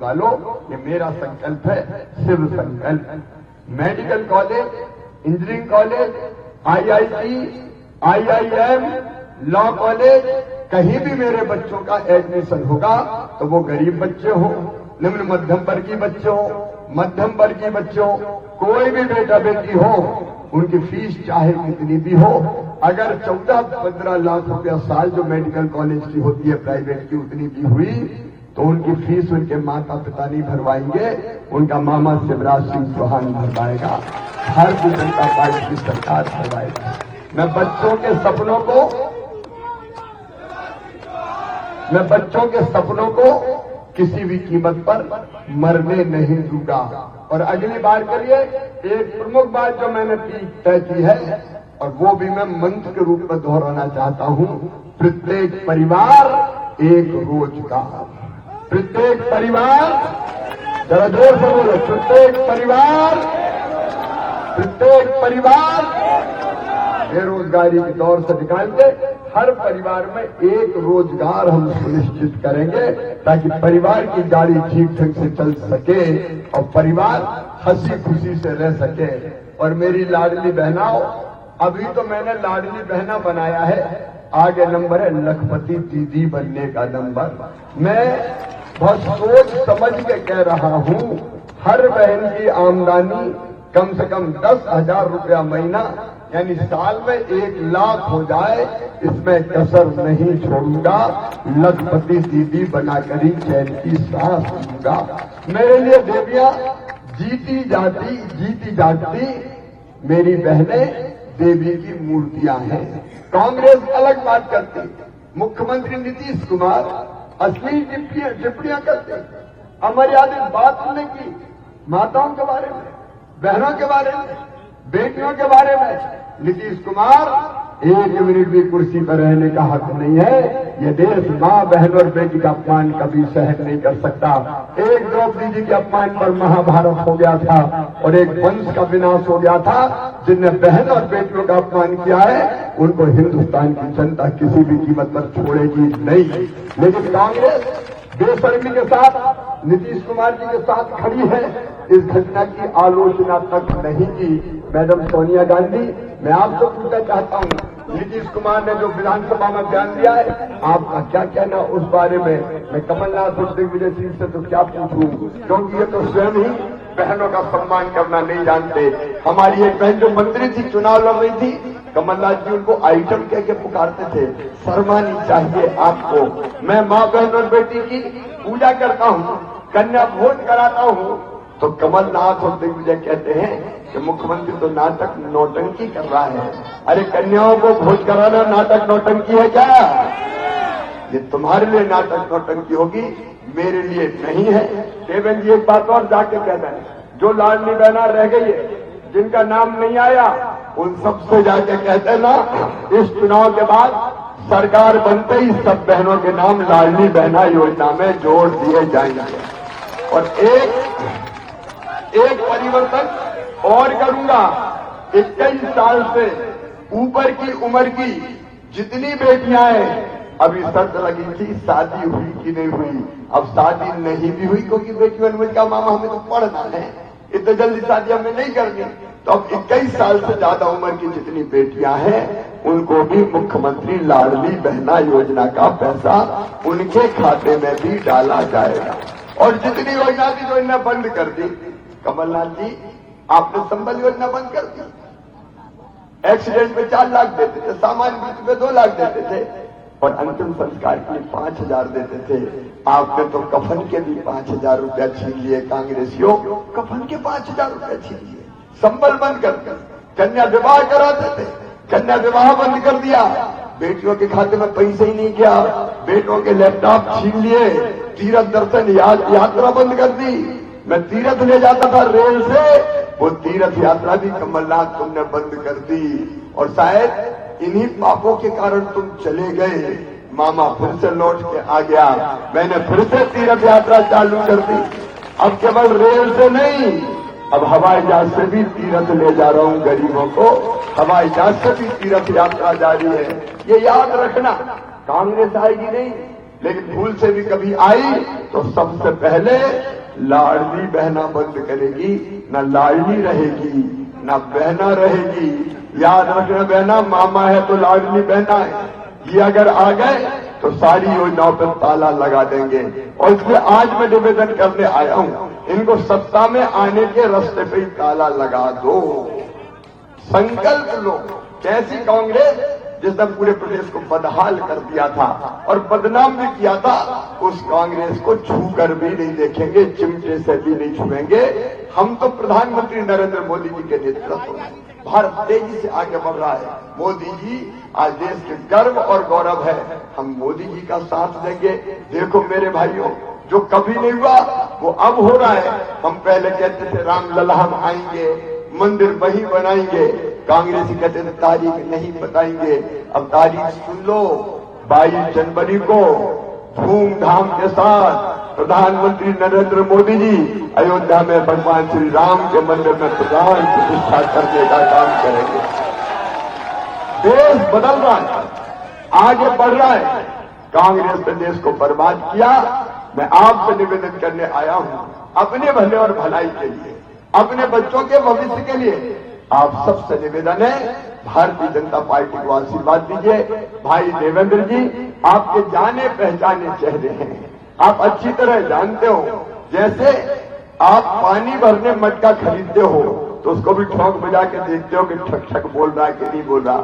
वालों, ये मेरा संकल्प है, शिव संकल्प। Medical college, engineering college, IIT, IIM, law college, कहीं भी मेरे बच्चों का एडमिशन होगा तो वो गरीब बच्चे हो, निम्न मध्यम वर्गीय बच्चे हो, मध्यम वर्गीय बच्चे हो, कोई भी बेटा बेटी हो, उनकी फीस चाहे कितनी भी हो, अगर 14-15 लाख रुपया साल जो मेडिकल कॉलेज की होती है प्राइवेट की उतनी भी हुई तो उनकी फीस उनके माता पिता नहीं भरवाएंगे, उनका मामा शिवराज सिंह चौहान भरवाएगा, भारतीय जनता पार्टी की सरकार भरवाएगी। मैं बच्चों के सपनों को किसी भी कीमत पर मरने नहीं दूंगा। और अगली बार के लिए एक प्रमुख बात जो मैंने तय की है और वो भी मैं मंत्र के रूप में दोहराना चाहता हूं, प्रत्येक परिवार एक रोजगार, प्रत्येक परिवार, जरा जोर से बोलो, प्रत्येक परिवार बेरोजगारी के दौर से निकाल के हर परिवार में एक रोजगार हम सुनिश्चित करेंगे ताकि परिवार की गाड़ी ठीक ढंग से चल सके और परिवार हंसी खुशी से रह सके। और मेरी लाडली बहनाओं, अभी तो मैंने लाडली बहना बनाया है, आगे नंबर है लखपति दीदी बनने का नंबर। मैं बहुत सोच समझ के कह रहा हूं, हर बहन की आमदनी कम से कम 10,000 रुपया महीना यानी साल में 1 लाख हो जाए, इसमें कसर नहीं छोड़ूंगा। लखपति दीदी बनाकर ही चैन की सांस लूंगा। मेरे लिए देवियां जीती जागती मेरी बहनें देवी की मूर्तियां हैं। कांग्रेस अलग बात करती, मुख्यमंत्री नीतीश कुमार असली टिप्पणियां करते, अमर्यादित बात उन्होंने की माताओं के बारे में, बहनों के बारे में, बेटियों के बारे में। नीतीश कुमार 1 मिनट भी कुर्सी पर रहने का हक नहीं है। ये देश मां, बहन और बेटी का अपमान कभी सहन नहीं कर सकता। एक द्रौपदी जी के अपमान पर महाभारत हो गया था और एक वंश का विनाश हो गया था। जिनने बहन और बेटियों का अपमान किया है उनको हिंदुस्तान की जनता किसी भी कीमत पर छोड़ेगी नहीं। लेकिन कांग्रेस बेशर्मी के साथ नीतीश कुमार जी के साथ खड़ी है। इस घटना की आलोचना तक नहीं की। मैडम सोनिया गांधी, मैं आपसे पूछना चाहता हूं, नीतीश कुमार ने जो विधानसभा में बयान दिया है, आपका क्या कहना उस बारे में? मैं कमलनाथ और दिग्विजय सिंह से तो क्या पूछूं, क्योंकि ये तो स्वयं ही बहनों का सम्मान करना नहीं जानते। हमारी एक बहन जो मंत्री थी, चुनाव लड़ रही थी, कमलनाथ जी उनको आइटम कह के पुकारते थे। शर्मानी चाहिए आपको। मैं मां, बहन और बेटी की पूजा करता हूं, कन्या भोज कराता हूं, तो कमलनाथ और दिग्विजय कहते हैं कि मुख्यमंत्री तो नाटक नौटंकी कर रहा है। अरे कन्याओं को भोज कराना नाटक नौटंकी है क्या? ये तुम्हारे लिए नाटक नौटंकी होगी, मेरे लिए नहीं है। देवेंद्र जी एक बात और जाके कह दें, जो लाडली बहना रह गई है, जिनका नाम नहीं आया, उन सबसे जाके कहते ना, इस चुनाव के बाद सरकार बनते ही सब बहनों के नाम लाडली बहना योजना में जोड़ दिए जाएंगे। और एक परिवर्तन और करूंगा। 21 साल से ऊपर की उम्र की जितनी बेटियां हैं, अभी शर्त लगी थी शादी हुई कि नहीं हुई, अब शादी नहीं भी हुई क्योंकि बेटियों ने कहा मामा हमें तो पढ़ना है, इतने जल्दी शादी हमें नहीं करनी। तो अब 21 साल से ज्यादा उम्र की जितनी बेटियां हैं उनको भी मुख्यमंत्री लाडली बहना योजना का पैसा उनके खाते में भी डाला जाएगा। और जितनी योजना थी जो इन्हें बंद कर दी, कमलनाथ जी आपने संबल योजना बंद कर दी। एक्सीडेंट पे 4 लाख देते थे, सामान्य मृत्यु पे 2 लाख देते थे और अंतिम संस्कार के लिए 5,000 देते थे। आपने तो कफन के भी 5,000 रुपया छीन लिए। कांग्रेसियों कफन के 5,000 रुपया छीन लिए। संबल बंद कर कन्या विवाह कराते थे, कन्या विवाह बंद कर दिया। बेटियों के खाते में पैसे ही नहीं किया, बेटों के लैपटॉप छीन लिए। तीर्थ दर्शन यात्रा बंद कर दी। मैं तीर्थ ले जाता था रेल से, वो तीर्थ यात्रा भी कमलनाथ तुमने बंद कर दी। और शायद इन्हीं पापों के कारण तुम चले गए। मामा फिर से लौट के आ गया, मैंने फिर से तीर्थ यात्रा चालू कर दी। अब केवल रेल से नहीं, अब हवाई जहाज से भी तीर्थ ले जा रहा हूं गरीबों को। हवाई जहाज से भी तीर्थ यात्रा जारी है। ये याद रखना, कांग्रेस आएगी नहीं, लेकिन भूल से भी कभी आई तो सबसे पहले लाडली बहना बंद करेगी, न लाडली रहेगी न बहना रहेगी। याद रखना बहना, मामा है तो लाडली बहना है, ये अगर आ गए तो सारी योजनाओं पर ताला लगा देंगे। और इसलिए आज मैं निवेदन करने आया हूं, इनको सत्ता में आने के रास्ते पे ही ताला लगा दो। संकल्प लो। कैसी कांग्रेस जिसने पूरे प्रदेश को बदहाल कर दिया था और बदनाम भी किया था, उस कांग्रेस को छू कर भी नहीं देखेंगे, चिमटे से भी नहीं छुएंगे। हम तो प्रधानमंत्री नरेंद्र मोदी जी के नेतृत्व में भारत तेजी से आगे बढ़ रहा है। मोदी जी आज देश के गर्व और गौरव है, हम मोदी जी का साथ देंगे। देखो मेरे भाइयों, जो कभी नहीं हुआ वो अब हो रहा है। हम पहले कहते थे रामलला हम आएंगे, मंदिर वही बनाएंगे, कांग्रेसी कहते थे तारीख नहीं बताएंगे। अब तारीख सुन लो, 22 जनवरी को धूमधाम के साथ प्रधानमंत्री नरेंद्र मोदी जी अयोध्या में भगवान श्री राम के मंदिर में प्राण प्रतिष्ठा करने का काम करेंगे। देश बदल रहा है, आगे बढ़ रहा है। कांग्रेस ने देश को बर्बाद किया। मैं आपसे निवेदन करने आया हूं, अपने भले और भलाई के लिए, अपने बच्चों के भविष्य के लिए आप सबसे निवेदन है, भारतीय जनता पार्टी को आशीर्वाद दीजिए। भाई देवेंद्र जी आपके जाने पहचाने चेहरे हैं, आप अच्छी तरह जानते हो। जैसे आप पानी भरने मटका खरीदते हो तो उसको भी ठोक बजा के देखते हो कि ठक ठक बोल रहा है कि नहीं बोल रहा।